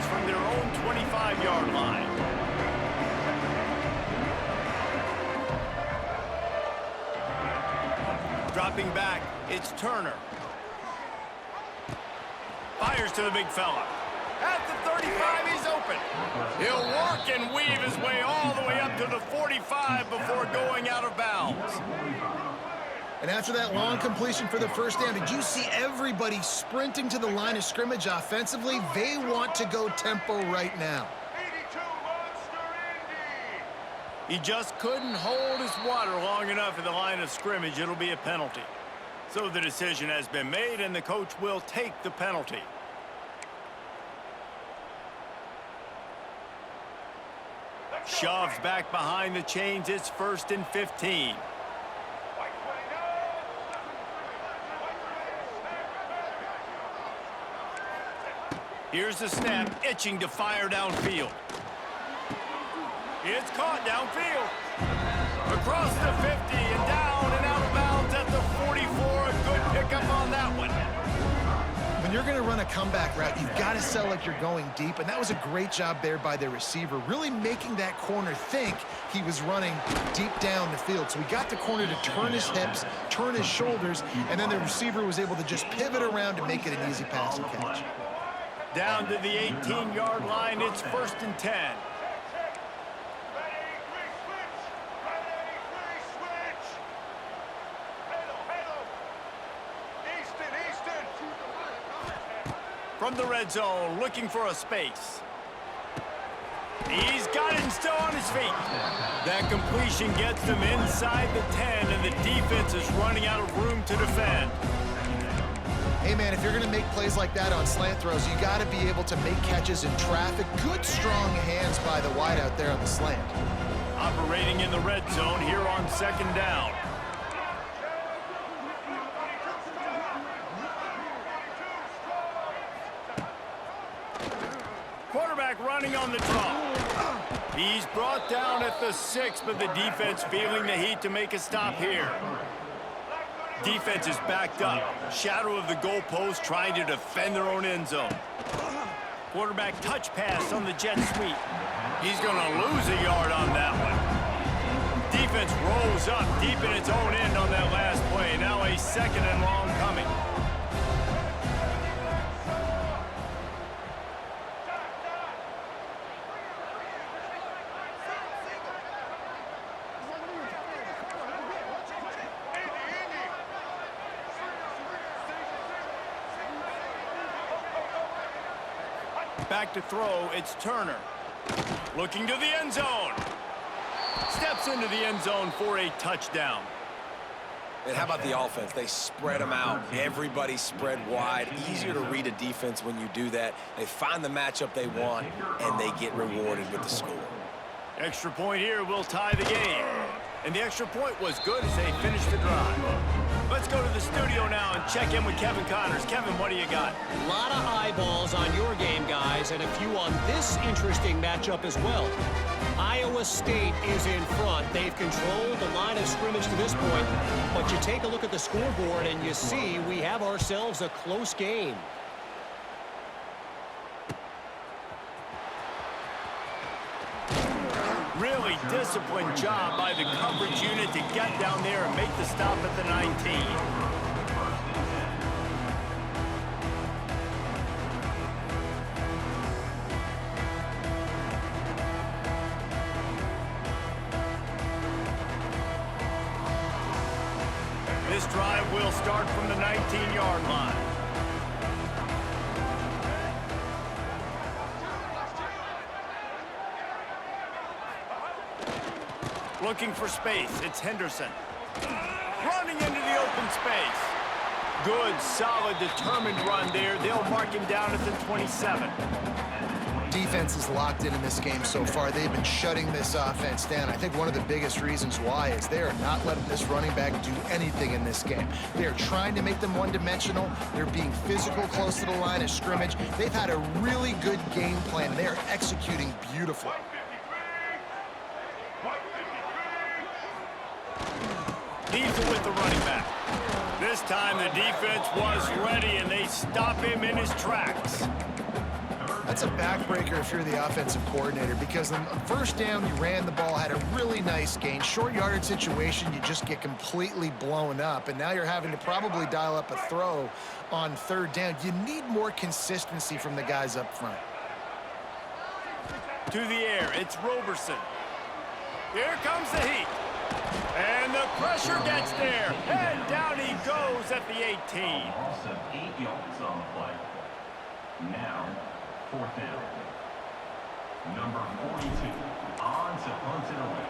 from their own 25-yard line. Dropping back, it's Turner. Fires to the big fella. At the 35, he's open. He'll work and weave his way all the way up to the 45 before going out of bounds. And after that long completion for the first down, did you see everybody sprinting to the line of scrimmage offensively? They want to go tempo right now. He just couldn't hold his water long enough at the line of scrimmage. It'll be a penalty. So the decision has been made, and the coach will take the penalty. Shoves back behind the chains. It's 1st and 15. Here's the snap, itching to fire downfield. It's caught downfield. Across the 50 and down and out of bounds at the 44. A good pickup on that one. When you're going to run a comeback route, you've got to sell like you're going deep, and that was a great job there by the receiver, really making that corner think he was running deep down the field. So he got the corner to turn his hips, turn his shoulders, and then the receiver was able to just pivot around to make it an easy pass and catch. Down to the 18-yard line, it's 1st and 10. From the red zone, looking for a space. He's got it and still on his feet. That completion gets them inside the 10, and the defense is running out of room to defend. Hey, man, if you're going to make plays like that on slant throws, you got to be able to make catches in traffic. Good, strong hands by the wide out there on the slant. Operating in the red zone here on 2nd down. Quarterback running on the draw. He's brought down at the 6, but the defense feeling the heat to make a stop here. Defense is backed up. Shadow of the goalpost trying to defend their own end zone. Quarterback touch pass on the jet sweep. He's going to lose a yard on that one. Defense rolls up deep in its own end on that last play. Now a 2nd and long coming. Back to throw, it's Turner. Looking to the end zone. Steps into the end zone for a touchdown. And how about the offense? They spread them out. Everybody spread wide. Easier to read a defense when you do that. They find the matchup they want, and they get rewarded with the score. Extra point here will tie the game. And the extra point was good as they finished the drive. Let's go to the studio now and check in with Kevin Connors. Kevin, what do you got? A lot of eyeballs on your game, guys, and a few on this interesting matchup as well. Iowa State is in front. They've controlled the line of scrimmage to this point, but you take a look at the scoreboard and you see we have ourselves a close game. Really disciplined job by the coverage unit to get down there and make the stop at the 19. This drive will start from the 19-yard line. Looking for space, it's Henderson. Running into the open space. Good, solid, determined run there. They'll mark him down at the 27. Defense is locked in this game so far. They've been shutting this offense down. I think one of the biggest reasons why is they are not letting this running back do anything in this game. They are trying to make them one-dimensional. They're being physical close to the line of scrimmage. They've had a really good game plan. They are executing beautifully. Diesel with the running back. This time the defense was ready and they stop him in his tracks. I That's a backbreaker if you're the offensive coordinator, because on first down, you ran the ball, had a really nice gain. Short yardage situation, you just get completely blown up, and now you're having to probably dial up a throw on third down. You need more consistency from the guys up front. To the air, it's Roberson. Here comes the heat. And the pressure gets there. And down he goes at the 18. Loss of 8 yards on the play. Now, fourth down. Number 42, on to punt it away.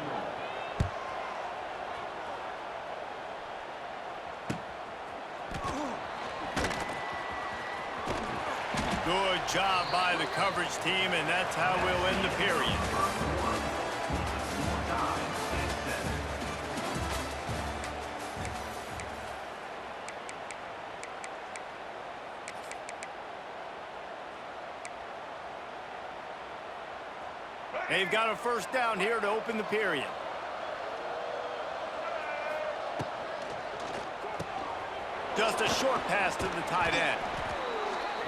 Good job by the coverage team, and that's how we'll end the period. They've got a first down here to open the period. Just a short pass to the tight end.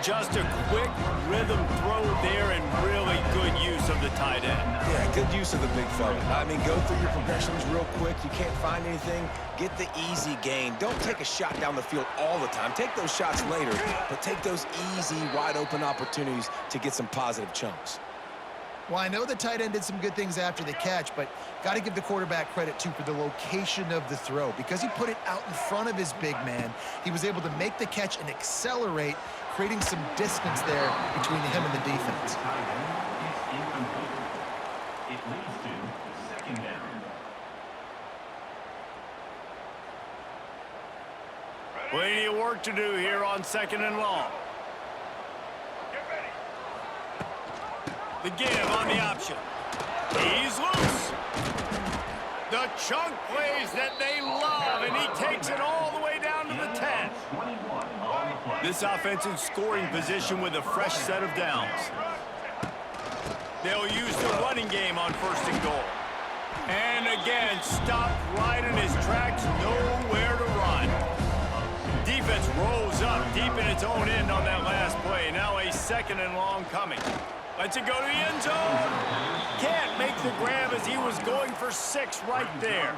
Just a quick rhythm throw there, and really good use of the tight end. Yeah, good use of the big fella. I mean, go through your progressions real quick. You can't find anything. Get the easy gain. Don't take a shot down the field all the time. Take those shots later, but take those easy, wide-open opportunities to get some positive chunks. Well, I know the tight end did some good things after the catch, but got to give the quarterback credit, too, for the location of the throw. Because he put it out in front of his big man, he was able to make the catch and accelerate, creating some distance there between him and the defense. It leads to second down. Plenty of work to do here on second and long. The give on the option. He's loose. The chunk plays that they love, and he takes it all the way down to the 10. This offense in scoring position with a fresh set of downs. They'll use the running game on first and goal. And again, stopped right in his tracks, nowhere to run. Defense rolls up deep in its own end on that last play. Now a second and long coming. Lets it go to the end zone. Can't make the grab as he was going for 6 right there.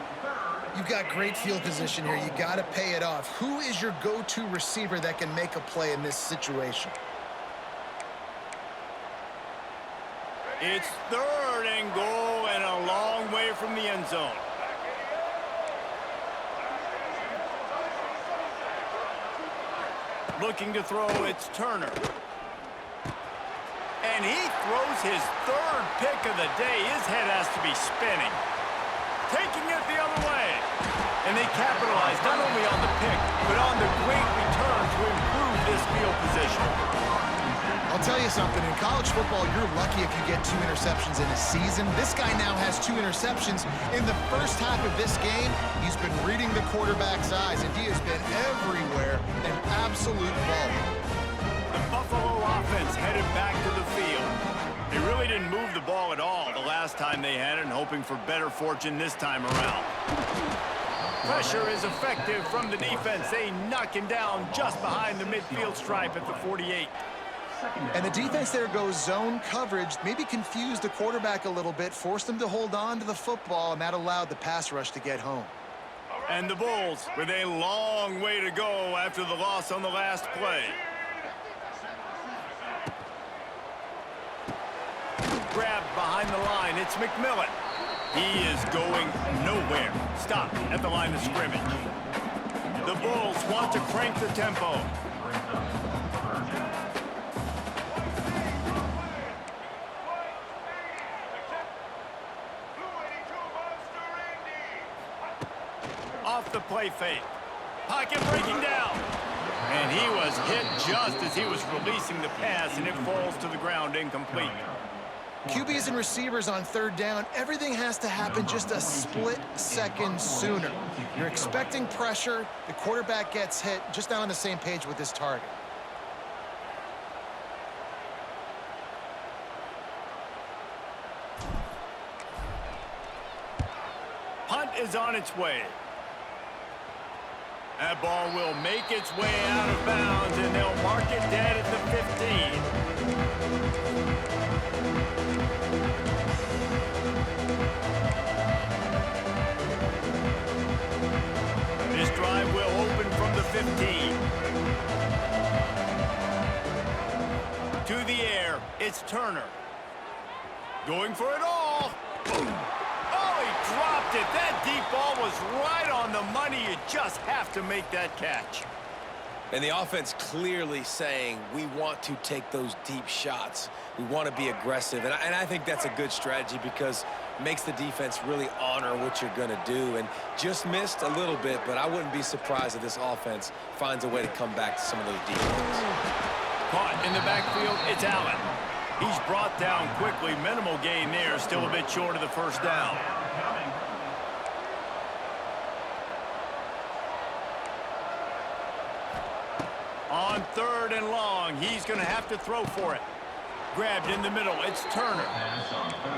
You've got great field position here. You got to pay it off. Who is your go-to receiver that can make a play in this situation? It's third and goal and a long way from the end zone. Looking to throw, it's Turner. And he throws his third pick of the day. His head has to be spinning. Taking it the other way. And they capitalize not only on the pick, but on the great return to improve this field position. I'll tell you something. In college football, you're lucky if you get 2 interceptions in a season. This guy now has 2 interceptions. In the first half of this game, he's been reading the quarterback's eyes, and he has been everywhere, an absolute baller. The Buffalo offense headed back to the field. They really didn't move the ball at all the last time they had it, and hoping for better fortune this time around. Pressure is effective from the defense. They knock him down just behind the midfield stripe at the 48. And the defense there goes zone coverage, maybe confused the quarterback a little bit, forced him to hold on to the football, and that allowed the pass rush to get home. And the Bulls with a long way to go after the loss on the last play. Grabbed behind the line, it's McMillan. He is going nowhere. Stop at the line of scrimmage. The Bulls want to crank the tempo. Off the play fake. Pocket breaking down. And he was hit just as he was releasing the pass, and it falls to the ground incomplete. QBs and receivers on third down, everything has to happen just a split second sooner. You're expecting pressure, the quarterback gets hit, just not on the same page with his target. Punt is on its way. That ball will make its way out of bounds, and they'll mark it dead at the 15. Turner. Going for it all. Oh, he dropped it. That deep ball was right on the money. You just have to make that catch. And the offense clearly saying, we want to take those deep shots. We want to be aggressive. And I think that's a good strategy because it makes the defense really honor what you're going to do. And just missed a little bit, but I wouldn't be surprised if this offense finds a way to come back to some of those deep ones. Caught in the backfield, it's Allen. He's brought down quickly. Minimal gain there, still a bit short of the first down. On 3rd and long, he's going to have to throw for it. Grabbed in the middle, it's Turner.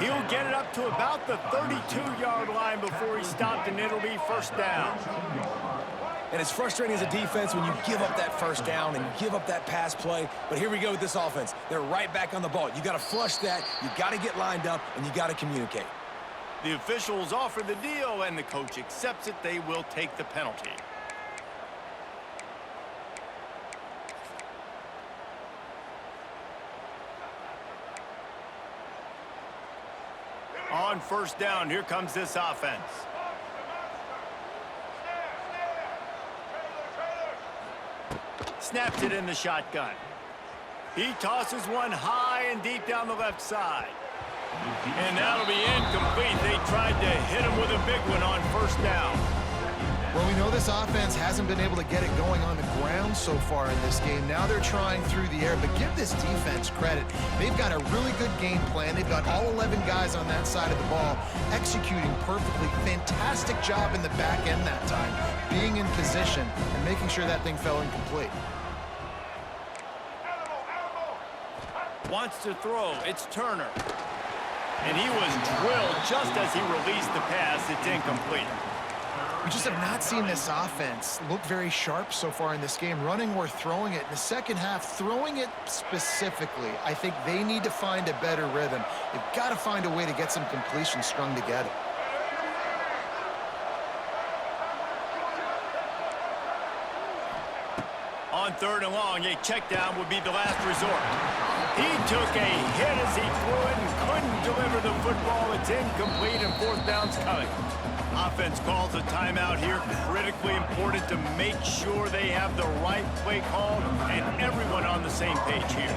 He'll get it up to about the 32-yard line before he stopped, and it'll be first down. And it's frustrating as a defense when you give up that first down and you give up that pass play. But here we go with this offense. They're right back on the ball. You got to flush that. You got to get lined up, and you got to communicate. The officials offer the deal, and the coach accepts it. They will take the penalty. On first down, here comes this offense. Snaps it in the shotgun. He tosses one high and deep down the left side. And that'll be incomplete. They tried to hit him with a big one on first down. Well, we know this offense hasn't been able to get it going on the ground so far in this game. Now they're trying through the air, but give this defense credit. They've got a really good game plan. They've got all 11 guys on that side of the ball executing perfectly. Fantastic job in the back end that time, being in position and making sure that thing fell incomplete. Wants to throw. It's Turner. And he was drilled just as he released the pass. It's incomplete. We just have not seen this offense look very sharp so far in this game, running or throwing it. In the second half, throwing it specifically, I think they need to find a better rhythm. They've got to find a way to get some completions strung together. On 3rd and long, a check down would be the last resort. He took a hit as he threw it and couldn't deliver the football. It's incomplete and 4th down's coming. Offense calls a timeout here. Critically important to make sure they have the right play call and everyone on the same page here.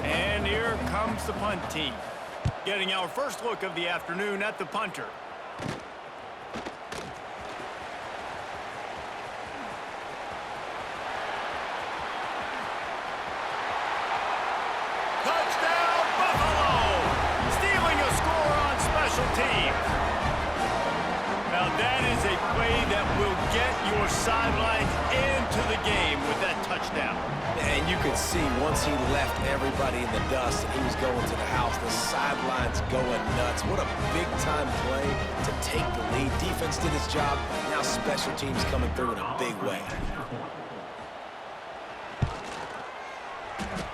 And here comes the punt team. Getting our first look of the afternoon at the punter. Touchdown, Buffalo! Stealing a score on special teams. Now that is a play that will get your sidelines into the game with that touchdown. And you could see once he left everybody in the dust and he was going to the house, the sidelines going nuts. What a big-time play to take the lead. Defense did its job. Now special teams coming through in a big way.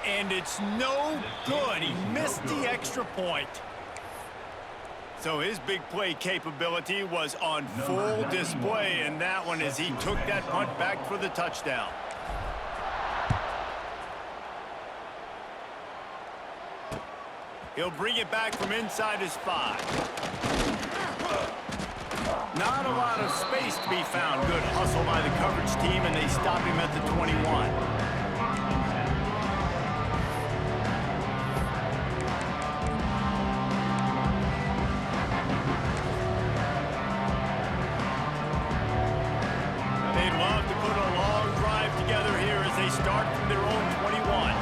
And it's no good. He missed the extra point. So his big play capability was on full display in that one as he took that punt back for the touchdown. He'll bring it back from inside his 5. Not a lot of space to be found. Good hustle by the coverage team, and they stop him at the 21. Start from their own 21.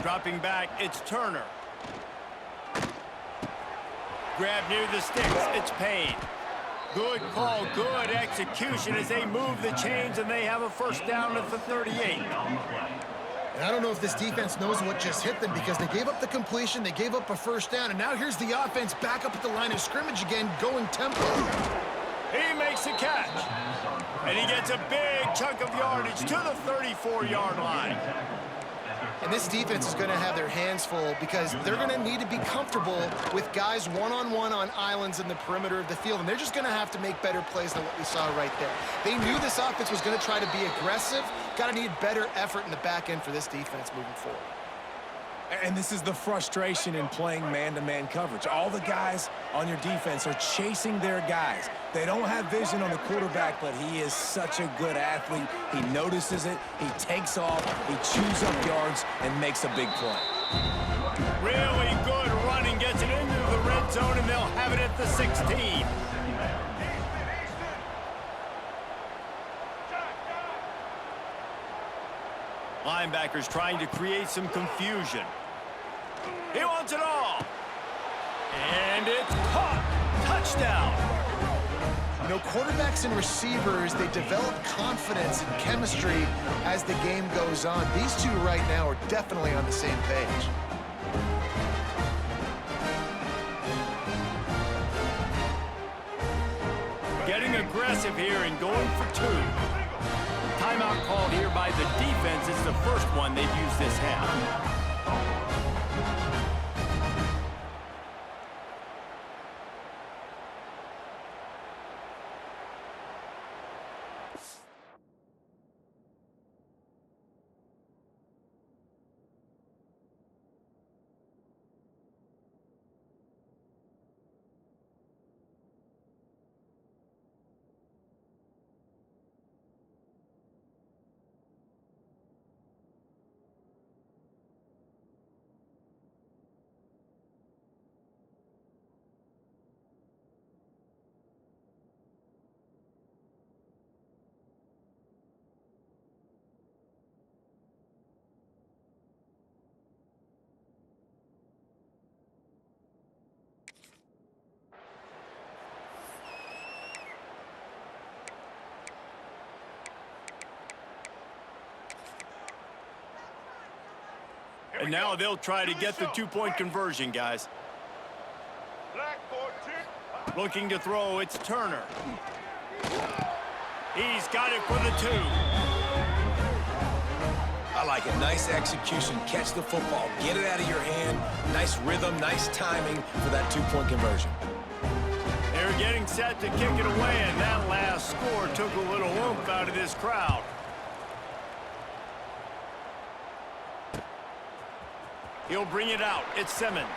Dropping back, it's Turner. Grab near the sticks, it's Payne. Good call, good execution as they move the chains and they have a first down at the 38. And I don't know if this defense knows what just hit them because they gave up the completion, they gave up a first down, and now here's the offense back up at the line of scrimmage again, going tempo. He makes a catch. And he gets a big chunk of yardage to the 34-yard line. And this defense is going to have their hands full because they're going to need to be comfortable with guys one-on-one on islands in the perimeter of the field, and they're just going to have to make better plays than what we saw right there. They knew this offense was going to try to be aggressive. Got to need better effort in the back end for this defense moving forward. And this is the frustration in playing man-to-man coverage. All the guys on your defense are chasing their guys. They don't have vision on the quarterback, but he is such a good athlete. He notices it, he takes off, he chews up yards, and makes a big play. Really good running, gets it into the red zone, and they'll have it at the 16. Linebackers trying to create some confusion. He wants it all. And it's caught. Touchdown. You know, quarterbacks and receivers, they develop confidence and chemistry as the game goes on. These two right now are definitely on the same page. Getting aggressive here and going for two. Timeout called here by the defense. It's the first one they've used this half. And now they'll try to get the two-point conversion, guys. Looking to throw, it's Turner. He's got it for the two. I like it. Nice execution. Catch the football. Get it out of your hand. Nice rhythm, nice timing for that two-point conversion. They're getting set to kick it away, and that last score took a little oomph out of this crowd. He'll bring it out. It's Simmons.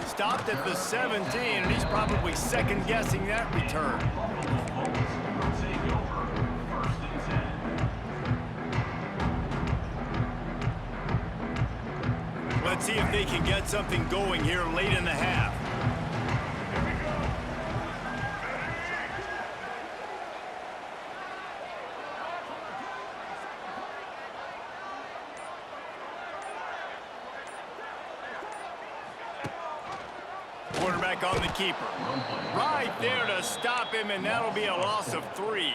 Stopped at the 17, and he's probably second-guessing that return. Take over. 1st and 10. Let's see if they can get something going here late in the half. Quarterback on the keeper. Right there to stop him, and that'll be a loss of 3.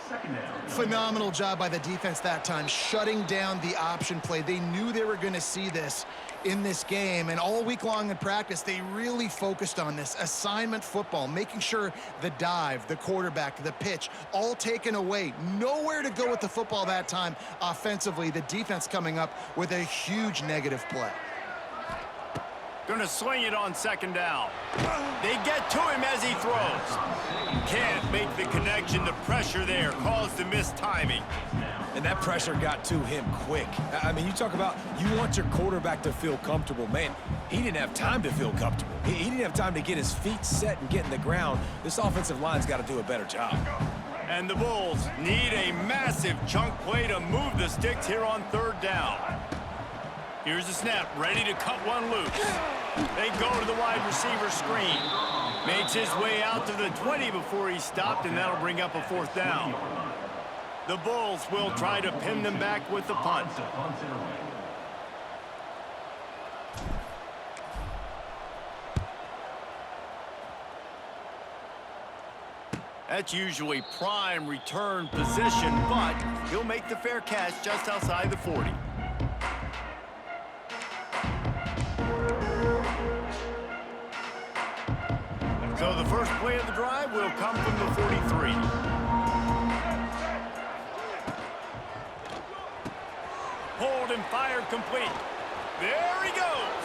Second down. Phenomenal job by the defense that time, shutting down the option play. They knew they were going to see this in this game, and all week long in practice, they really focused on this assignment football, making sure the dive, the quarterback, the pitch, all taken away. Nowhere to go with the football that time offensively. The defense coming up with a huge negative play. Gonna swing it on second down. They get to him as he throws. Can't make the connection. The pressure there caused the missed timing. And that pressure got to him quick. I mean, you talk about you want your quarterback to feel comfortable. Man, he didn't have time to feel comfortable. He didn't have time to get his feet set and get in the ground. This offensive line's got to do a better job. And the Bulls need a massive chunk play to move the sticks here on 3rd down. Here's the snap, ready to cut one loose. They go to the wide receiver screen. Makes his way out to the 20 before he stopped, and that'll bring up a 4th down. The Bulls will try to pin them back with the punt. To punt it away. That's usually prime return position, but he'll make the fair catch just outside the 40. So the first play of the drive will come from the 43. Hold field and fired complete. There he goes.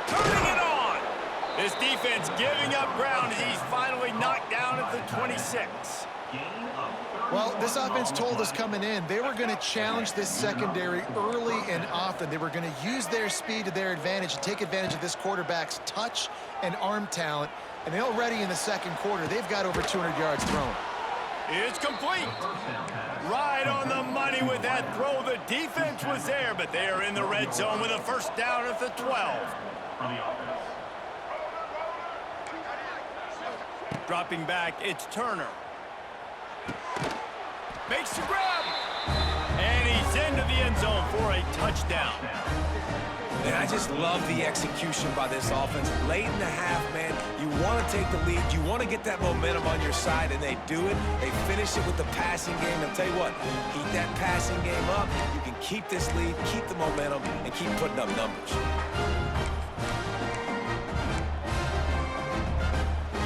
Turning it on. This defense giving up ground as he's finally knocked down at the 26. Well, this offense told us coming in they were going to challenge this secondary early and often. They were going to use their speed to their advantage and take advantage of this quarterback's touch and arm talent. And already in the second quarter, they've got over 200 yards thrown. It's complete. Right on the money with that throw. The defense was there, but they are in the red zone with a first down at the 12. Dropping back, it's Turner. Makes the grab. And he's into the end zone for a touchdown. And I just love the execution by this offense. Late in the half, man, you want to take the lead. You want to get that momentum on your side, and they do it. They finish it with the passing game. I'll tell you what, keep that passing game up. You can keep this lead, keep the momentum, and keep putting up numbers.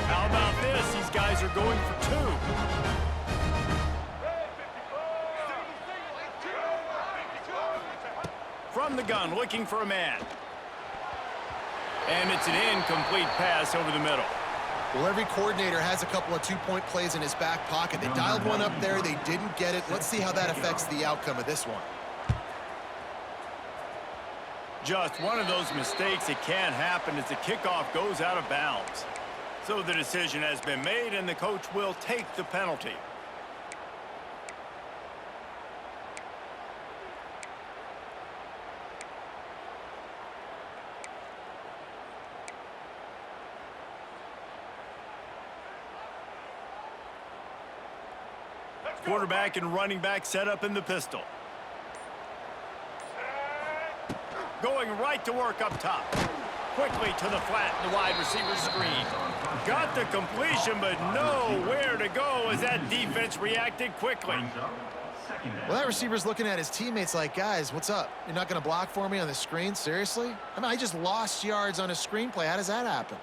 How about this? These guys are going for two. From the gun, looking for a man. And it's an incomplete pass over the middle. Well, every coordinator has a couple of two-point plays in his back pocket. They dialed one up there. They didn't get it. Let's see how that affects the outcome of this one. Just one of those mistakes that can happen as the kickoff goes out of bounds. So the decision has been made, and the coach will take the penalty. Quarterback and running back set up in the pistol. Going right to work up top. Quickly to the flat, the wide receiver screen. Got the completion, but nowhere to go as that defense reacted quickly. Well, that receiver's looking at his teammates like, guys, what's up? You're not going to block for me on the screen? Seriously? I mean, I just lost yards on a screenplay. How does that happen?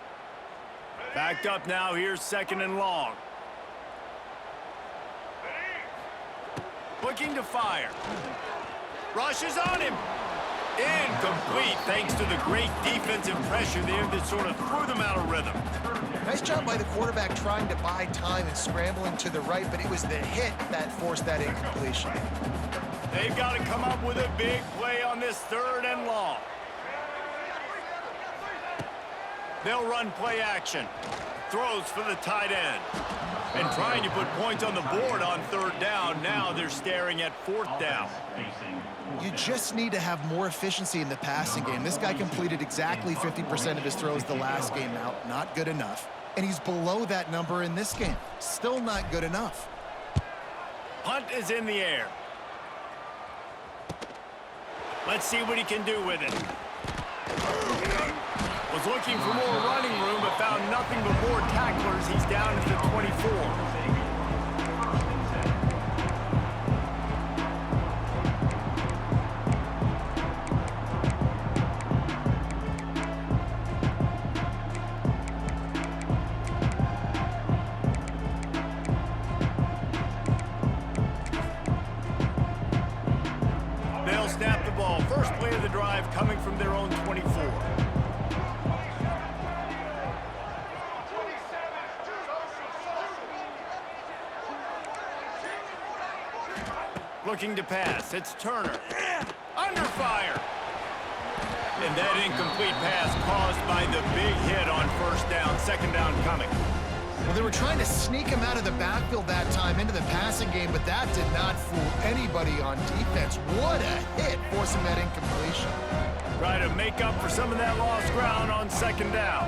Backed up now. Here's second and long. Looking to fire. Rushes on him. Incomplete thanks to the great defensive pressure there that sort of threw them out of rhythm. Nice job by the quarterback trying to buy time and scrambling to the right, but it was the hit that forced that incompletion. They've got to come up with a big play on this third and long. They'll run play action. Throws for the tight end. And trying to put points on the board on third down. Now they're staring at fourth down. You just need to have more efficiency in the passing game. This guy completed exactly 50% of his throws the last game out. Not good enough. And he's below that number in this game. Still not good enough. Punt is in the air. Let's see what he can do with it. Was looking for more running room, but found nothing but more tacklers. He's down to the 24. They'll snap the ball. First play of the drive coming from their own 24. Looking to pass. It's Turner. Under fire. And that incomplete pass caused by the big hit on first down. Second down coming. Well, they were trying to sneak him out of the backfield that time into the passing game, but that did not fool anybody on defense. What a hit forcing that incompletion. Try to make up for some of that lost ground on second down.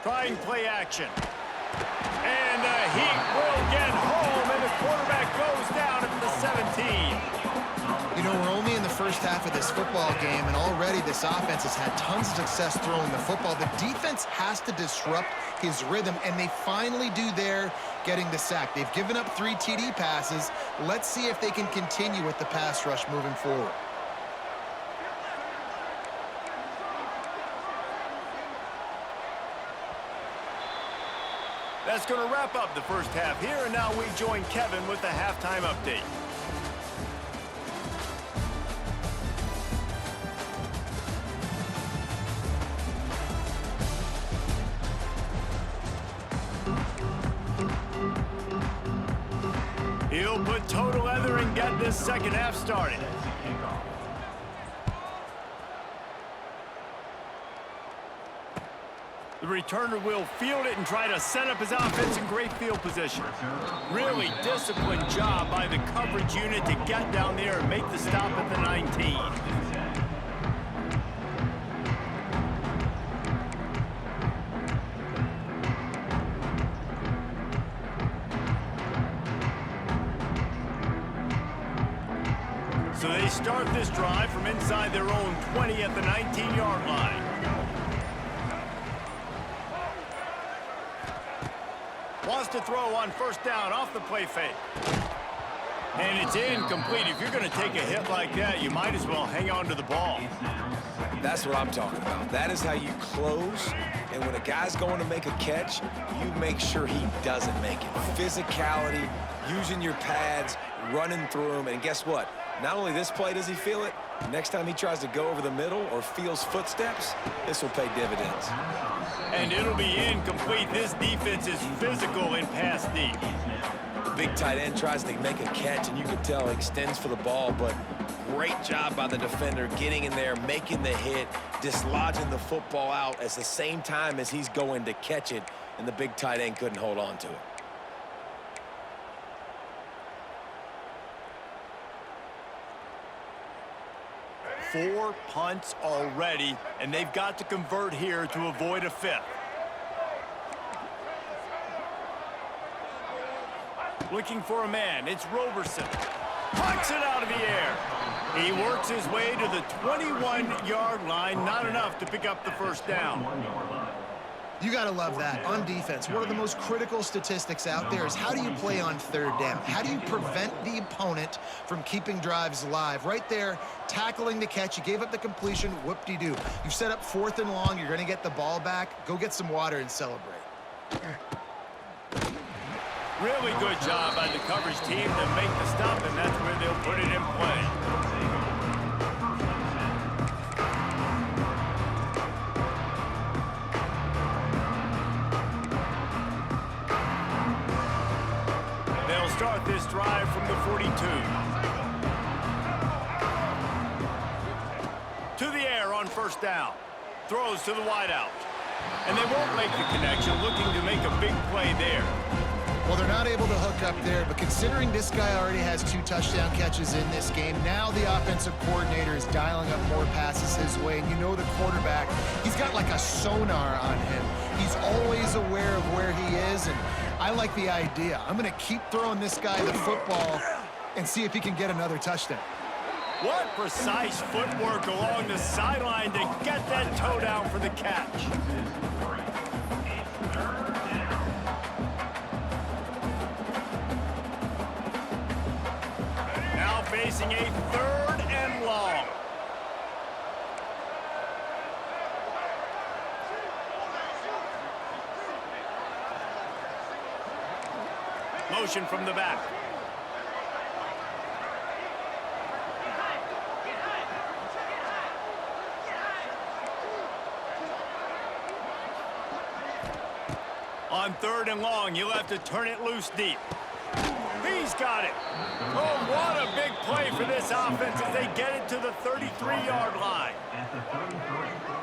Trying play action. And the Heat will get home, and the quarterback goes down at the 17. You know, we're only in the first half of this football game, and already this offense has had tons of success throwing the football. The defense has to disrupt his rhythm, and they finally do there, getting the sack. They've given up 3 TD passes. Let's see if they can continue with the pass rush moving forward. That's going to wrap up the first half here, and now we join Kevin with the halftime update. He'll put toe to leather and get this second half started. The returner will field it and try to set up his offense in great field position. Really disciplined job by the coverage unit to get down there and make the stop at the 19. So they start this drive from inside their own 20 at the 19-yard line. Wants to throw on first down off the play fake. And it's incomplete. If you're going to take a hit like that, you might as well hang on to the ball. That's what I'm talking about. That is how you close. And when a guy's going to make a catch, you make sure he doesn't make it. Physicality, using your pads, running through them. And guess what? Not only this play does he feel it, next time he tries to go over the middle or feels footsteps, this will pay dividends. And it'll be incomplete. This defense is physical in pass deep. Big tight end tries to make a catch, and you can tell he extends for the ball, but great job by the defender getting in there, making the hit, dislodging the football out at the same time as he's going to catch it, and the big tight end couldn't hold on to it. Four punts already, and they've got to convert here to avoid a fifth. Looking for a man, it's Roberson. Punts it out of the air. He works his way to the 21-yard line, not enough to pick up the first down. You got to love that. On defense, one of the most critical statistics out there is how do you play on third down? How do you prevent the opponent from keeping drives alive? Right there, tackling the catch. You gave up the completion. Whoop-de-doo. You set up 4th and long. You're going to get the ball back. Go get some water and celebrate. Really good job by the coverage team to make the stop, and that's where they'll put it in play. Start this drive from the 42. To the air on first down. Throws to the wideout. And they won't make the connection, looking to make a big play there. Well, they're not able to hook up there, but considering this guy already has 2 touchdown catches in this game, now the offensive coordinator is dialing up more passes his way, and you know the quarterback, he's got like a sonar on him. He's always aware of where he is, and I like the idea. I'm going to keep throwing this guy the football and see if he can get another touchdown. What precise footwork along the sideline to get that toe down for the catch. Now facing a 3rd and long. Motion from the back. On 3rd and long, you'll have to turn it loose deep. He's got it. Oh, what a big play for this offense as they get it to the 33-yard line.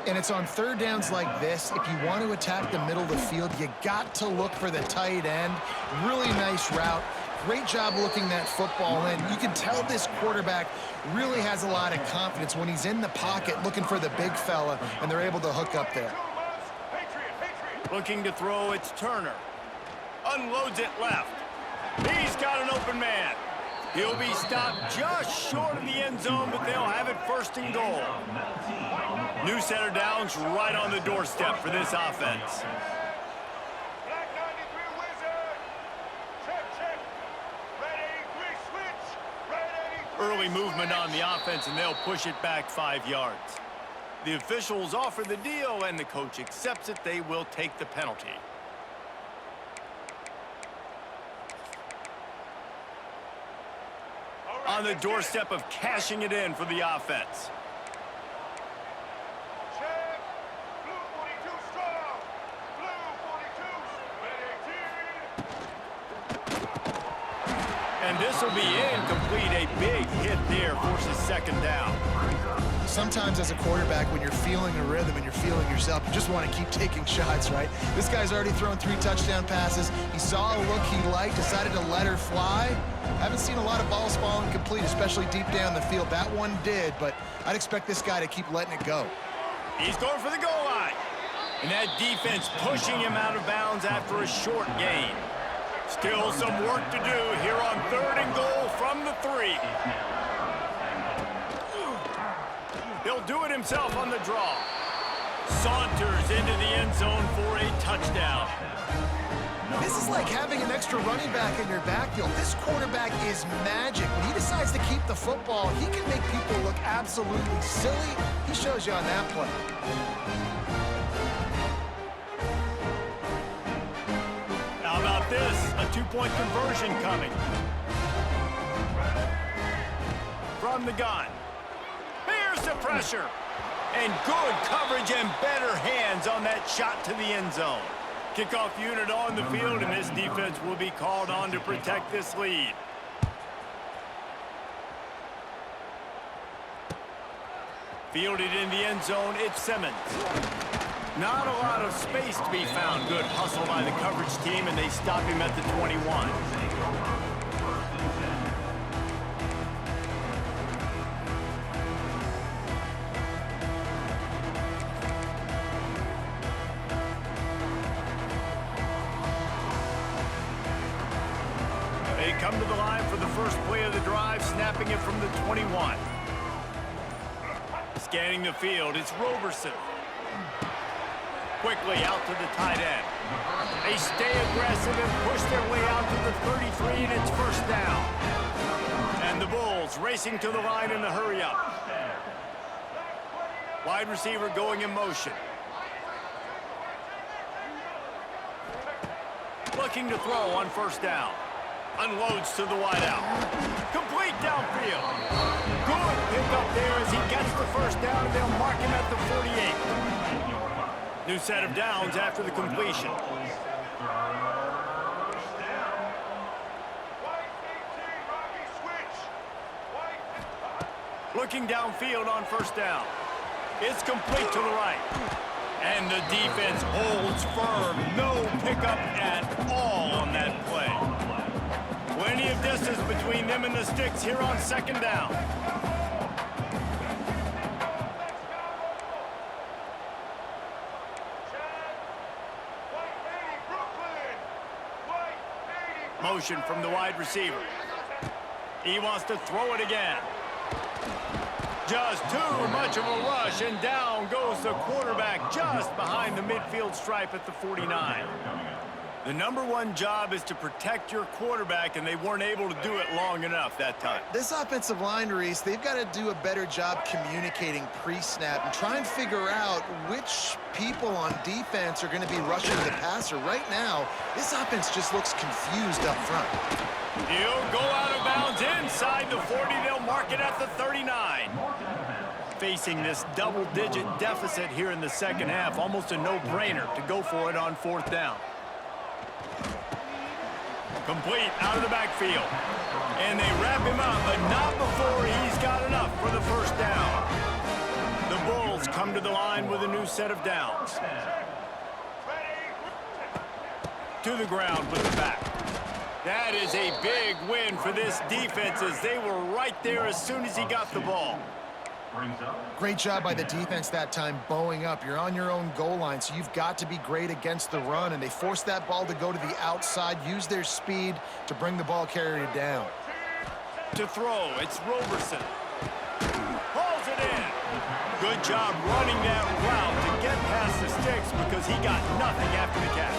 And it's on 3rd downs like this, if you want to attack the middle of the field, you got to look for the tight end. Really nice route. Great job looking that football in. You can tell this quarterback really has a lot of confidence when he's in the pocket looking for the big fella, and they're able to hook up there. Looking to throw, it's Turner. Unloads it left. He's got an open man. He'll be stopped just short of the end zone, but they'll have it 1st and goal. New set of downs right on the doorstep for this offense. Early movement on the offense, and they'll push it back 5 yards. The officials offer the deal, and the coach accepts it. They will take the penalty. on the doorstep of cashing it in for the offense. Check. Blue 42 strong. Blue 42 spread 18. And this will be incomplete. A big hit there forces second down. Sometimes as a quarterback, when you're feeling a rhythm and you're feeling yourself, you just want to keep taking shots, right? This guy's already thrown 3 touchdown passes. He saw a look he liked, decided to let her fly. Haven't seen a lot of balls fall incomplete, especially deep down the field. That one did, but I'd expect this guy to keep letting it go. He's going for the goal line. And that defense pushing him out of bounds after a short gain. Still some work to do here on 3rd and goal from the 3. He'll do it himself on the draw. Saunters into the end zone for a touchdown. This is like having an extra running back in your backfield. This quarterback is magic. When he decides to keep the football, he can make people look absolutely silly. He shows you on that play. How about this? A 2-point conversion coming. From the gun. Here's the pressure. And good coverage and better hands on that shot to the end zone. Kickoff unit on the field, and this defense will be called on to protect this lead. Fielded in the end zone, it's Simmons. Not a lot of space to be found. Good hustle by the coverage team, and they stop him at the 21. They come to the line for the first play of the drive, snapping it from the 21. Scanning the field, it's Roberson. Quickly out to the tight end. They stay aggressive and push their way out to the 33, and it's first down. And the Bulls racing to the line in the hurry-up. Wide receiver going in motion. Looking to throw on first down. Unloads to the wideout. Complete downfield. Good pick up there as he gets the first down, and they'll mark him at the 48. New set of downs after the completion. Looking downfield on first down. It's complete to the right. And the defense holds firm. No pickup at all on that play. Plenty of distance between them and the sticks here on second down. Motion from the wide receiver. He wants to throw it again. Just too much of a rush, and down goes the quarterback just behind the midfield stripe at the 49. The #1 job is to protect your quarterback, and they weren't able to do it long enough that time. This offensive line, Reese, they've got to do a better job communicating pre-snap and try and figure out which people on defense are going to be rushing the passer. Right now, this offense just looks confused up front. He'll go out of bounds inside the 40. They'll mark it at the 39. Facing this double-digit deficit here in the second half, almost a no-brainer to go for it on fourth down. Complete out of the backfield. And they wrap him up, but not before he's got enough for the first down. The Bulls come to the line with a new set of downs. To the ground with the back. That is a big win for this defense as they were right there as soon as he got the ball. Great job by the defense that time, bowing up. You're on your own goal line, so you've got to be great against the run, and they forced that ball to go to the outside, use their speed to bring the ball carrier down. To throw, it's Roberson. Hauls it in. Good job running that route to get past the sticks because he got nothing after the catch.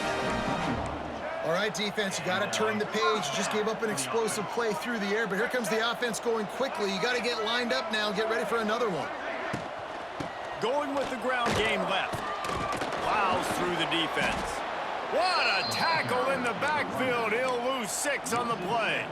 All right, defense, you got to turn the page. You just gave up an explosive play through the air, but here comes the offense going quickly. You got to get lined up now and get ready for another one. Going with the ground game left. Plows through the defense. What a tackle in the backfield. He'll lose 6 on the play.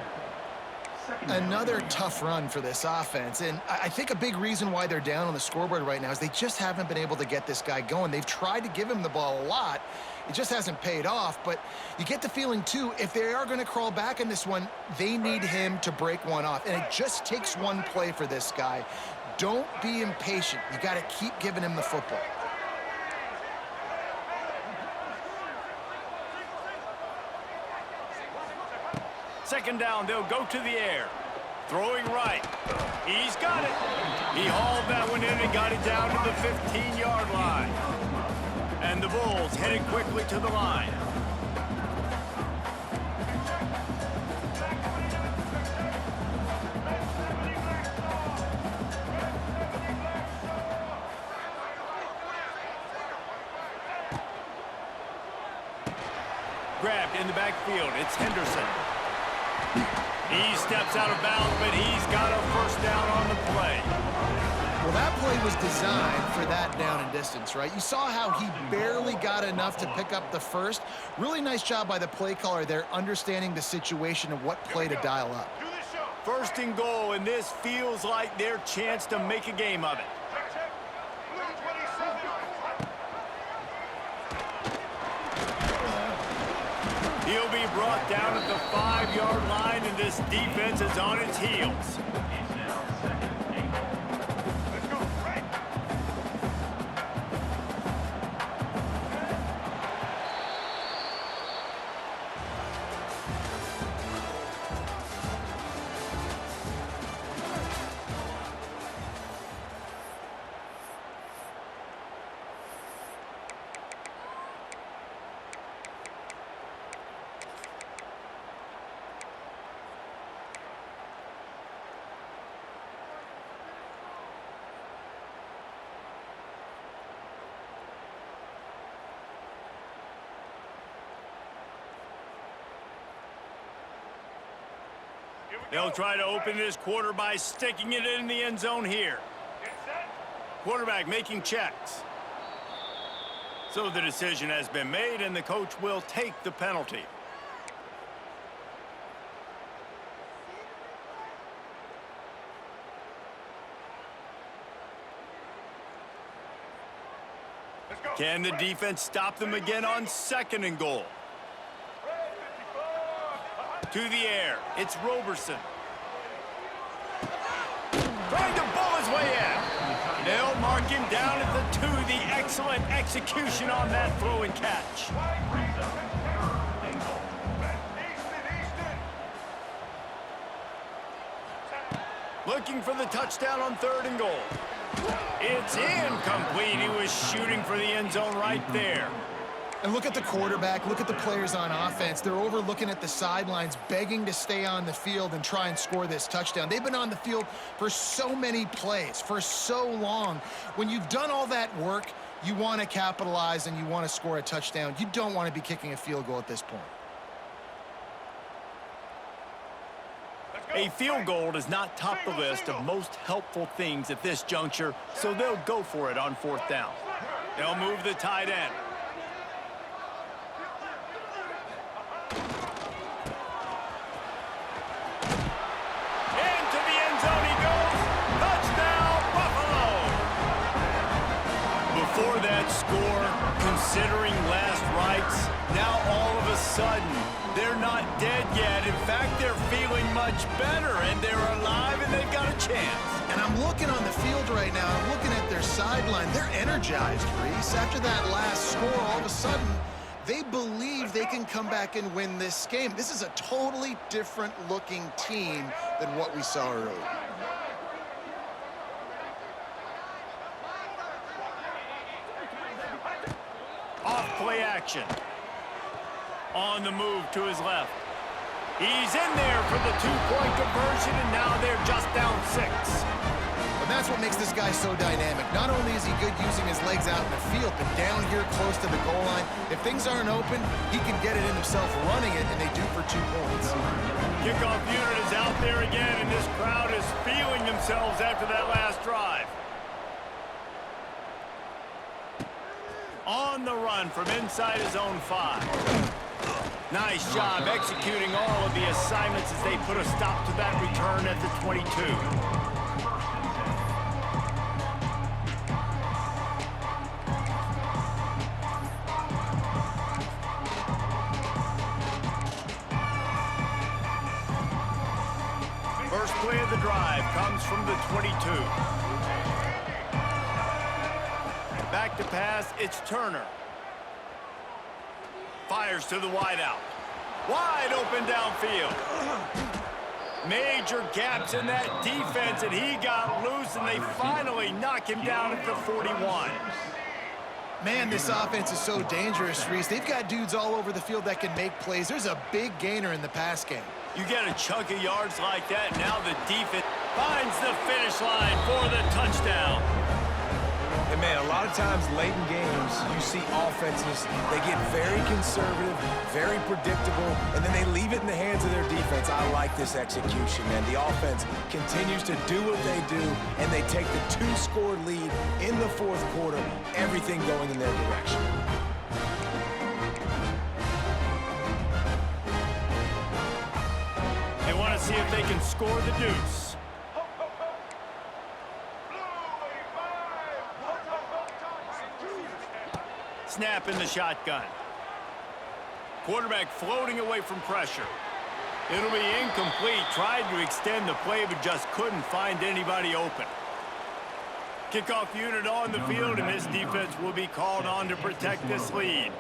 Another tough run for this offense, and I think a big reason why they're down on the scoreboard right now is they just haven't been able to get this guy going. They've tried to give him the ball a lot. It just hasn't paid off, but you get the feeling, too, if they are going to crawl back in this one, they need him to break one off, and it just takes one play for this guy. Don't be impatient. You got to keep giving him the football. Second down, they'll go to the air. Throwing right. He's got it. He hauled that one in and got it down to the 15-yard line. And the Bulls headed quickly to the line. Grabbed in the backfield. It's Henderson. He steps out of bounds, but he's got a first down on the play. Well, that play was designed for that down and distance, right? You saw how he barely got enough to pick up the first. Really nice job by the play caller there, understanding the situation of what play to dial up. Do the show. First and goal, and this feels like their chance to make a game of it. Check. Blue 27. He'll be brought down at the 5-yard line, and this defense is on its heels. It's now second and goal. Let's go. Right. They'll try to open this quarter by sticking it in the end zone here. Get set. Quarterback making checks. So the decision has been made, and the coach will take the penalty. Let's go. Can the defense stop them again on second and goal? To the air, it's Roberson. Trying to bull his way in. They'll mark him down at the 2. The excellent execution on that throw and catch. Looking for the touchdown on third and goal. It's incomplete. He was shooting for the end zone right there. And look at the quarterback, look at the players on offense. They're over looking at the sidelines, begging to stay on the field and try and score this touchdown. They've been on the field for so many plays, for so long. When you've done all that work, you want to capitalize and you want to score a touchdown. You don't want to be kicking a field goal at this point. A field goal does not top the list of most helpful things at this juncture, so they'll go for it on fourth down. They'll move the tight end. Into the end zone he goes. Touchdown, Buffalo! Before that score, considering last rites, now all of a sudden, they're not dead yet. In fact, they're feeling much better, and they're alive, and they've got a chance. And I'm looking on the field right now, I'm looking at their sideline. They're energized, Reese. After that last score, all of a sudden, they believe they can come back and win this game. This is a totally different looking team than what we saw earlier. Off play action. On the move to his left. He's in there for the two-point conversion, and now they're just down 6. And that's what makes this guy so dynamic. Not only is he good using his legs out in the field, but down here close to the goal line, if things aren't open, he can get it in himself running it, and they do for 2 points. Kickoff unit is out there again, and this crowd is feeling themselves after that last drive. On the run from inside his own 5. Nice job executing all of the assignments as they put a stop to that return at the 22. First play of the drive comes from the 22. Back to pass, it's Turner. Fires to the wideout. Wide open downfield. Major gaps in that defense, and he got loose, and they finally knock him down at the 41. Man, this offense is so dangerous, Reese. They've got dudes all over the field that can make plays. There's a big gainer in the pass game. You get a chunk of yards like that, and now the defense finds the finish line for the touchdown. And man, a lot of times late in games, you see offenses, they get very conservative, very predictable, and then they leave it in the hands of their defense. I like this execution, man. The offense continues to do what they do, and they take the 2-score lead in the fourth quarter, everything going in their direction. They want to see if they can score the deuce. Snap in the shotgun. Quarterback floating away from pressure. It'll be incomplete. Tried to extend the play, but just couldn't find anybody open. Kickoff unit on the field, and this defense will be called on to protect this lead.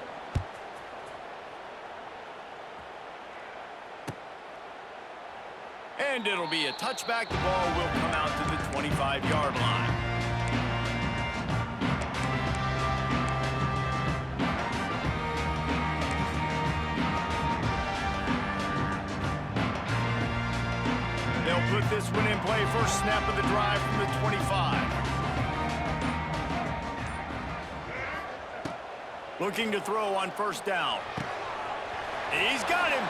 And it'll be a touchback. The ball will come out to the 25-yard line. They'll put this one in play. First snap of the drive from the 25. Looking to throw on first down. He's got him.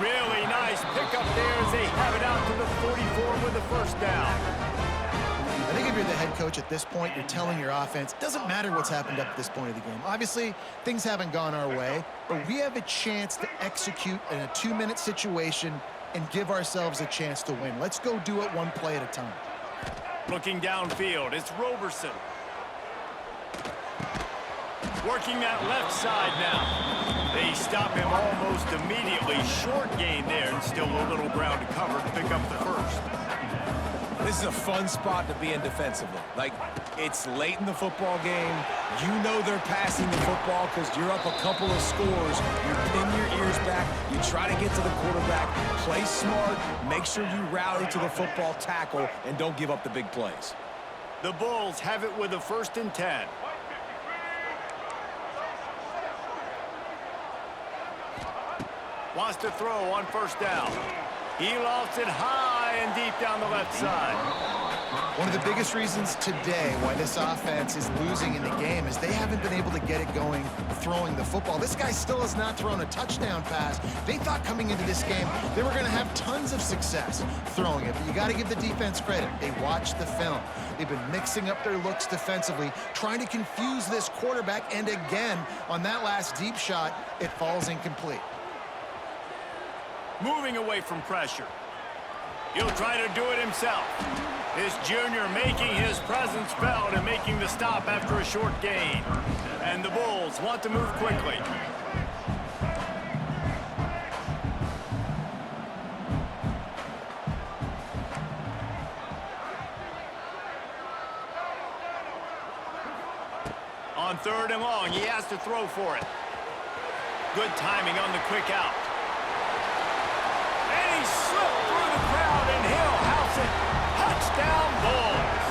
Really nice pickup there as they have it out to the 44 with the first down. I think if you're the head coach at this point, you're telling your offense, it doesn't matter what's happened up to this point of the game. Obviously, things haven't gone our way, but we have a chance to execute in a 2-minute situation and give ourselves a chance to win. Let's go do it one play at a time. Looking downfield, it's Roberson. Working that left side now. They stop him almost immediately. Short gain there, and still a little ground to cover to pick up the first. This is a fun spot to be in defensively. Like, it's late in the football game. You know they're passing the football because you're up a couple of scores. You pin your ears back. You try to get to the quarterback. Play smart. Make sure you rally to the football tackle and don't give up the big plays. The Bulls have it with a 1st and 10. Wants to throw on first down. He lofts it high and deep down the left side. One of the biggest reasons today why this offense is losing in the game is they haven't been able to get it going throwing the football. This guy still has not thrown a touchdown pass. They thought coming into this game they were going to have tons of success throwing it, but you got to give the defense credit. They watched the film. They've been mixing up their looks defensively, trying to confuse this quarterback, and again, on that last deep shot, it falls incomplete. Moving away from pressure. He'll try to do it himself. This junior making his presence felt and making the stop after a short gain. And the Bulls want to move quickly. On 3rd and long, he has to throw for it. Good timing on the quick out. He slipped through the crowd, and he'll house it. Touchdown, Bulls.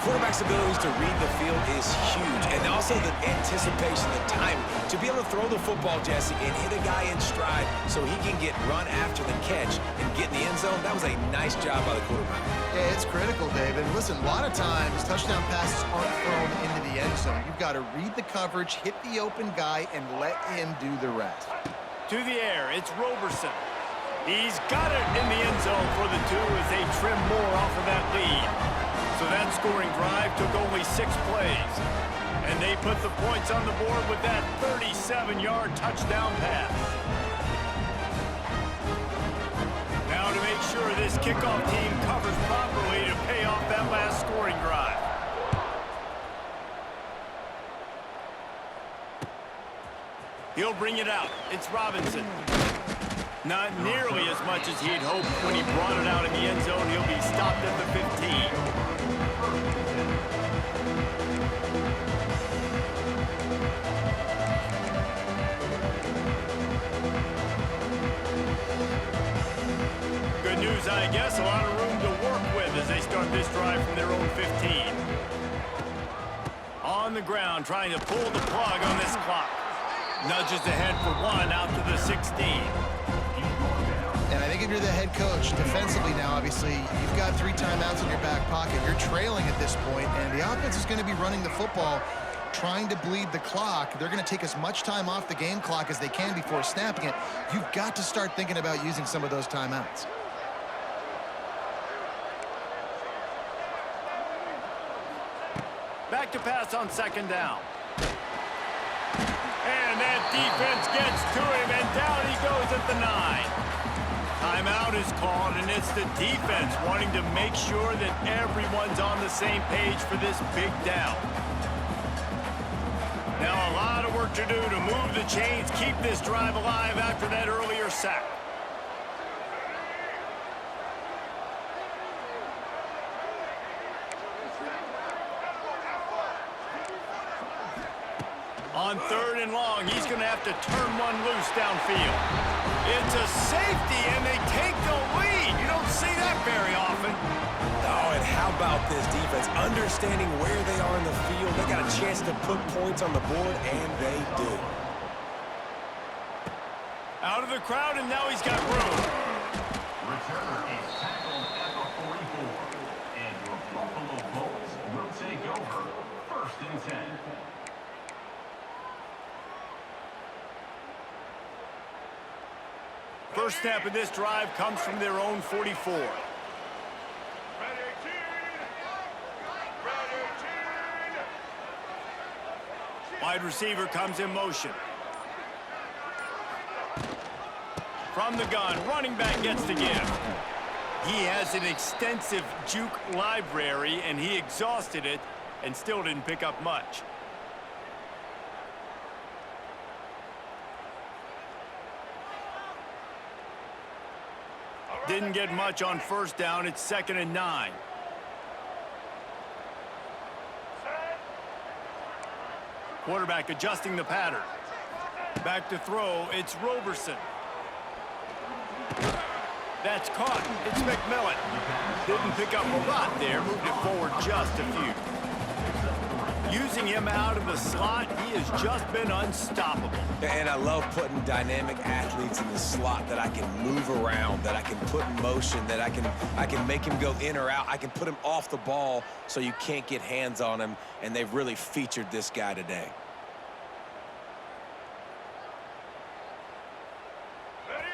Quarterback's abilities to read the field is huge, and also the anticipation, the timing. To be able to throw the football, Jesse, and hit a guy in stride so he can get run after the catch and get in the end zone, that was a nice job by the quarterback. Yeah, it's critical, David. Listen, a lot of times touchdown passes aren't thrown into the end zone. You've got to read the coverage, hit the open guy, and let him do the rest. To the air, it's Roberson. He's got it in the end zone for the 2 as they trim more off of that lead. So that scoring drive took only 6 plays. And they put the points on the board with that 37-yard touchdown pass. Now to make sure this kickoff team covers properly to pay off that last scoring drive. He'll bring it out. It's Robinson. Not nearly as much as he'd hoped when he brought it out in the end zone. He'll be stopped at the 15. Good news, I guess. A lot of room to work with as they start this drive from their own 15. On the ground, trying to pull the plug on this clock. Nudges ahead for one out to the 16. And I think if you're the head coach, defensively now, obviously, you've got 3 timeouts in your back pocket. You're trailing at this point, and the offense is going to be running the football, trying to bleed the clock. They're going to take as much time off the game clock as they can before snapping it. You've got to start thinking about using some of those timeouts. Back to pass on second down. And that defense gets to him, and down he goes at the 9. Timeout is called, and it's the defense wanting to make sure that everyone's on the same page for this big down. Now a lot of work to do to move the chains, keep this drive alive after that earlier sack. On 3rd and long, he's going to have to turn one loose downfield. It's a safety, and they take the lead. You don't see that very often. Oh, and how about this defense? Understanding where they are in the field. They got a chance to put points on the board, and they do. Out of the crowd, and now he's got room. Returner is tackled at the 44. And your Buffalo Bulls will take over 1st and 10. First snap of this drive comes from their own 44. Wide receiver comes in motion. From the gun, running back gets to give. He has an extensive juke library, and he exhausted it and still didn't pick up much. Didn't get much on first down. It's 2nd and 9. Quarterback adjusting the pattern. Back to throw. It's Roberson. That's caught. It's McMillan. Didn't pick up a lot there. Moved it forward just a few. Using him out of the slot, he has just been unstoppable. And I love putting dynamic athletes in the slot that I can move around, that I can put in motion, that I can make him go in or out. I can put him off the ball so you can't get hands on him, and they've really featured this guy today.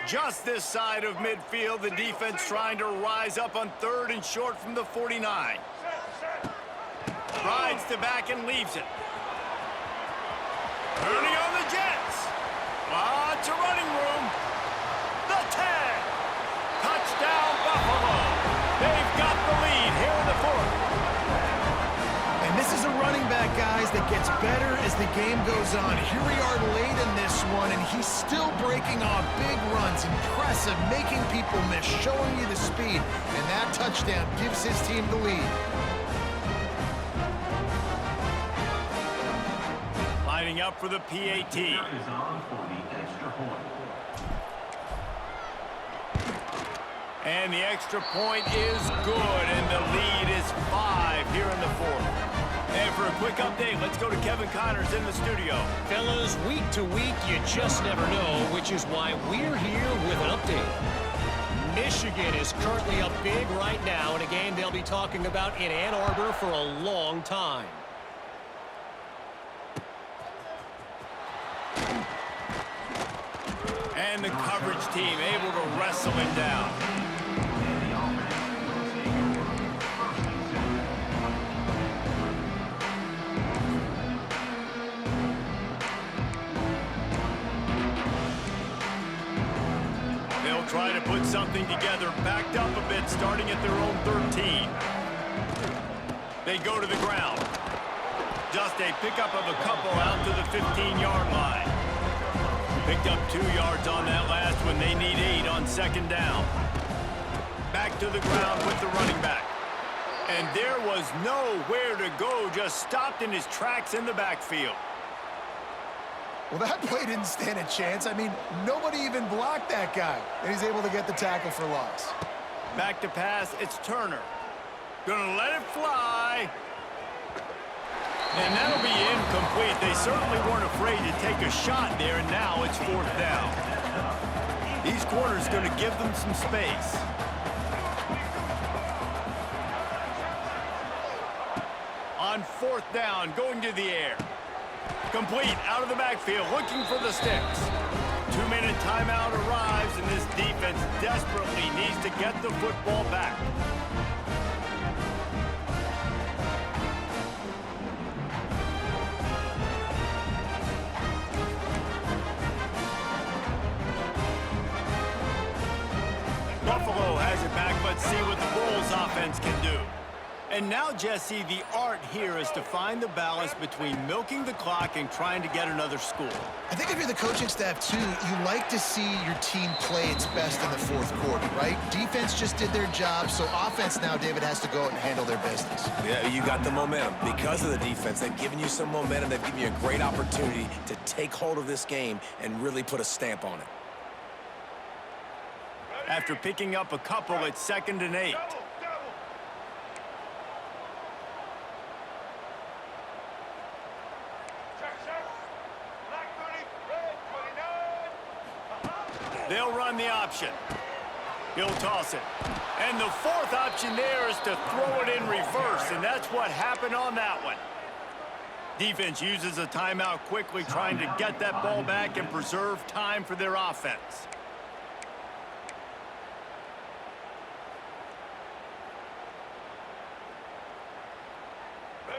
Just this side of midfield, the defense trying to rise up on 3rd and short from the 49. Rides to back and leaves it. Turning on the Jets. Lots of running room. The 10. Touchdown, Buffalo. They've got the lead here in the 4th. And this is a running back, guys, that gets better as the game goes on. Here we are late in this one, and he's still breaking off big runs. Impressive, making people miss, showing you the speed. And that touchdown gives his team the lead. Lining up for the PAT. Is on for the extra point. And the extra point is good, and the lead is 5 here in the 4th. And for a quick update, let's go to Kevin Connors in the studio. Fellas, week to week, you just never know, which is why we're here with an update. Michigan is currently up big right now in a game they'll be talking about in Ann Arbor for a long time. And the coverage team able to wrestle him down. try to put something together, backed up a bit, starting at their own 13. They go to the ground. Just a pickup of a couple out to the 15-yard line. Picked up 2 yards on that last one. They need 8 on second down. Back to the ground with the running back. And there was nowhere to go, just stopped in his tracks in the backfield. Well, that play didn't stand a chance. I mean, nobody even blocked that guy. And he's able to get the tackle for loss. Back to pass, it's Turner. Gonna let it fly. And that'll be incomplete. They certainly weren't afraid to take a shot there, and now it's 4th down. These corners gonna give them some space. On 4th down, going to the air. Complete, out of the backfield, looking for the sticks. 2-minute timeout arrives, and this defense desperately needs to get the football back. Buffalo has it back. Let's see what the Bulls offense can do. And now, Jesse, the art here is to find the balance between milking the clock and trying to get another score. I think if you're the coaching staff, too, you like to see your team play its best in the 4th quarter, right? Defense just did their job, so offense now, David, has to go out and handle their business. Yeah, you got the momentum. Because of the defense, they've given you some momentum. They've given you a great opportunity to take hold of this game and really put a stamp on it. After picking up a couple, it's 2nd and 8. They'll run the option. He'll toss it. And the 4th option there is to throw it in reverse, and that's what happened on that one. Defense uses a timeout quickly, trying to get that ball back and preserve time for their offense.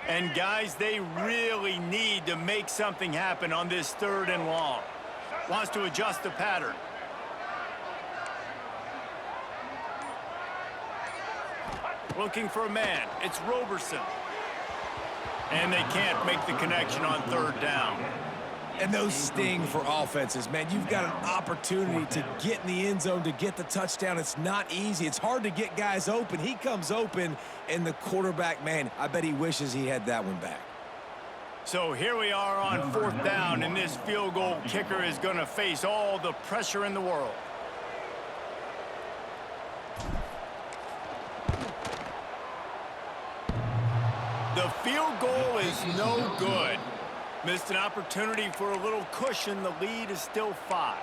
And guys, they really need to make something happen on this 3rd and long. Wants to adjust the pattern. Looking for a man. It's Roberson. And they can't make the connection on 3rd down. And those sting for offenses, man. You've got an opportunity to get in the end zone, to get the touchdown. It's not easy. It's hard to get guys open. He comes open, and the quarterback, man, I bet he wishes he had that one back. So here we are on 4th down, and this field goal kicker is going to face all the pressure in the world. The field goal is no good. Missed an opportunity for a little cushion. The lead is still 5.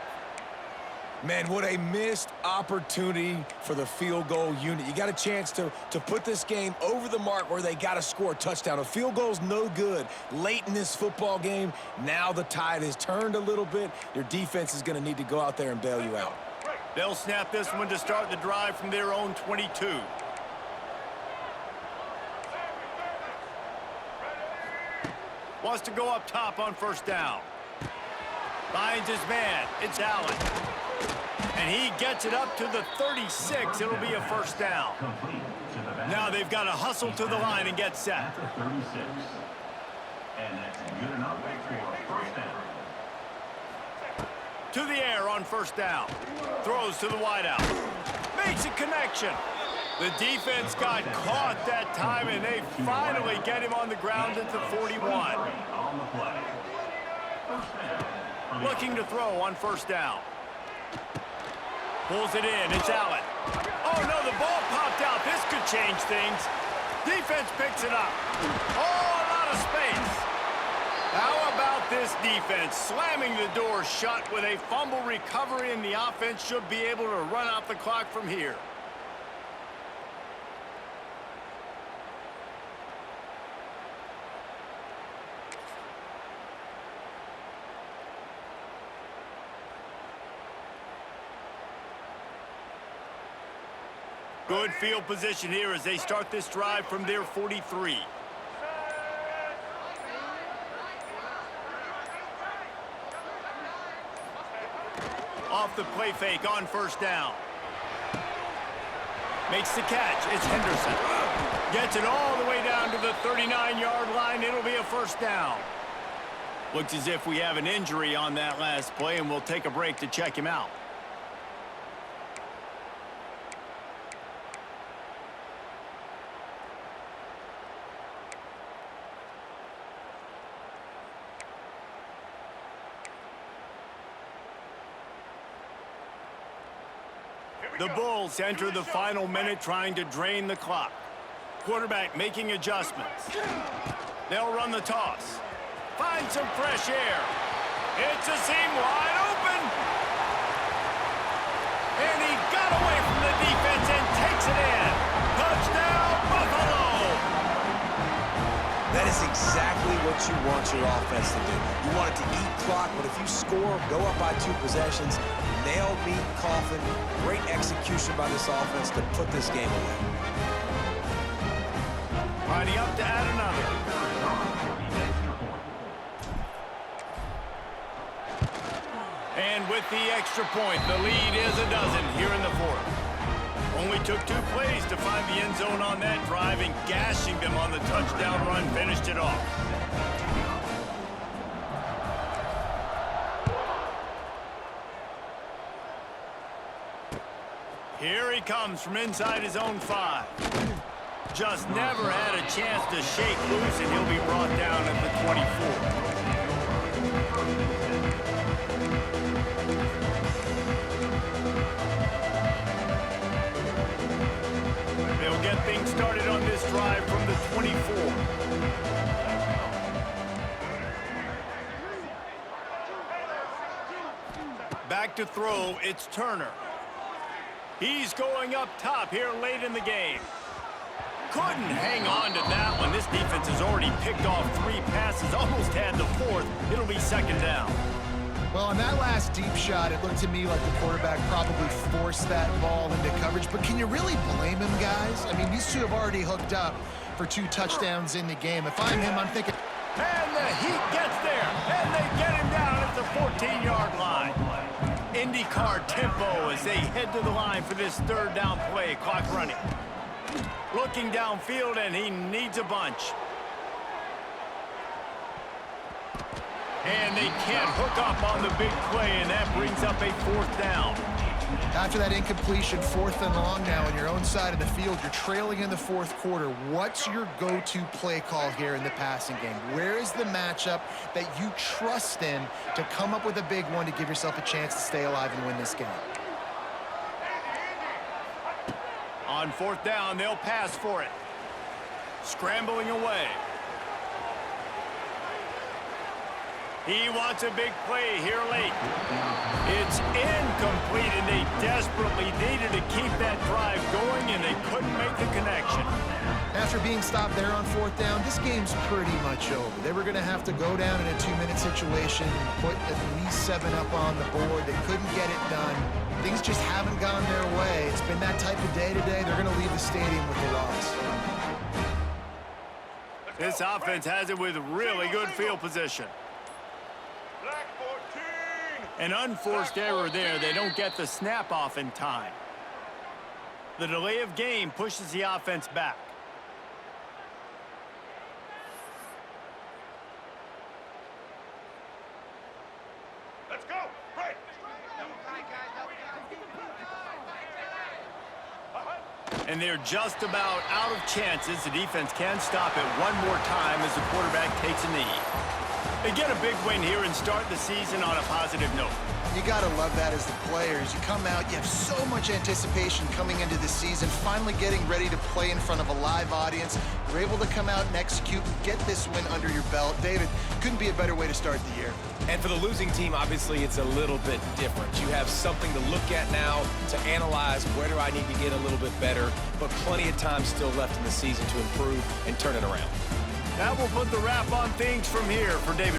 Man, what a missed opportunity for the field goal unit. You got a chance to put this game over the mark where they got to score a touchdown. A field goal's no good late in this football game. Now the tide has turned a little bit. Your defense is going to need to go out there and bail you out. They'll snap this one to start the drive from their own 22. Wants to go up top on 1st down. Finds his man. It's Allen. And he gets it up to the 36. It'll be a 1st down. Now they've got to hustle to the line and get set. 36. And that's good enough for 1st down. To the air on 1st down. Throws to the wideout. Makes a connection. The defense got caught that time, and they finally get him on the ground at the 41. On the play. 1st down. Looking to throw on 1st down. Pulls it in. It's Allen. Oh, no, the ball popped out. This could change things. Defense picks it up. Oh, a lot of space. How about this defense slamming the door shut with a fumble recovery, and the offense should be able to run out the clock from here. Good field position here as they start this drive from their 43. Off the play fake on first down. Makes the catch. It's Henderson. Gets it all the way down to the 39-yard line. It'll be a first down. Looks as if we have an injury on that last play, and we'll take a break to check him out. The Bulls enter the final minute trying to drain the clock. Quarterback making adjustments. They'll run the toss. Find some fresh air. It's a seam wide open. And he got away from the defense and takes it in. Touchdown, Buffalo! That is exactly what you want your offense to do. You want it to eat clock, but if you score, go up by 2 possessions, nail meet Coffin. Great execution by this offense to put this game away. Lining up to add another. And with the extra point, the lead is a dozen here in the fourth. Only took 2 plays to find the end zone on that drive, and gashing them on the touchdown run finished it off. Here he comes from inside his own 5. Just never had a chance to shake loose, and he'll be brought down at the 24. They'll get things started on this drive from the 24. Back to throw, it's Turner. He's going up top here late in the game. Couldn't hang on to that one. This defense has already picked off 3 passes, almost had the 4th. It'll be second down. Well, on that last deep shot, it looked to me like the quarterback probably forced that ball into coverage. But can you really blame him, guys? I mean, these two have already hooked up for 2 touchdowns in the game. If I'm him, I'm thinking... And the Heat gets there, and they get him down at the 14-yard line. IndyCar tempo as they head to the line for this 3rd down play. Clock running. Looking downfield, and he needs a bunch. And they can't hook up on the big play, and that brings up a 4th down. After that incompletion, 4th and long now on your own side of the field, you're trailing in the 4th quarter. What's your go-to play call here in the passing game? Where is the matchup that you trust in to come up with a big one to give yourself a chance to stay alive and win this game? On 4th down, they'll pass for it. Scrambling away. He wants a big play here late. It's incomplete, and they desperately needed to keep that drive going, and they couldn't make the connection. After being stopped there on 4th down, this game's pretty much over. They were going to have to go down in a 2-minute situation and put at least 7 up on the board. They couldn't get it done. Things just haven't gone their way. It's been that type of day today. They're going to leave the stadium with the loss. This offense has it with really good field position. Black 14. An unforced error there. They don't get the snap off in time. The delay of game pushes the offense back. Let's go. Right. And they're just about out of chances. The defense can stop it one more time as the quarterback takes a knee. They get a big win here and start the season on a positive note. You got to love that as the players. You come out, you have so much anticipation coming into the season, finally getting ready to play in front of a live audience. You're able to come out and execute, get this win under your belt. David, couldn't be a better way to start the year. And for the losing team, obviously, it's a little bit different. You have something to look at now to analyze where do I need to get a little bit better, but plenty of time still left in the season to improve and turn it around. That will put the wrap on things from here for David.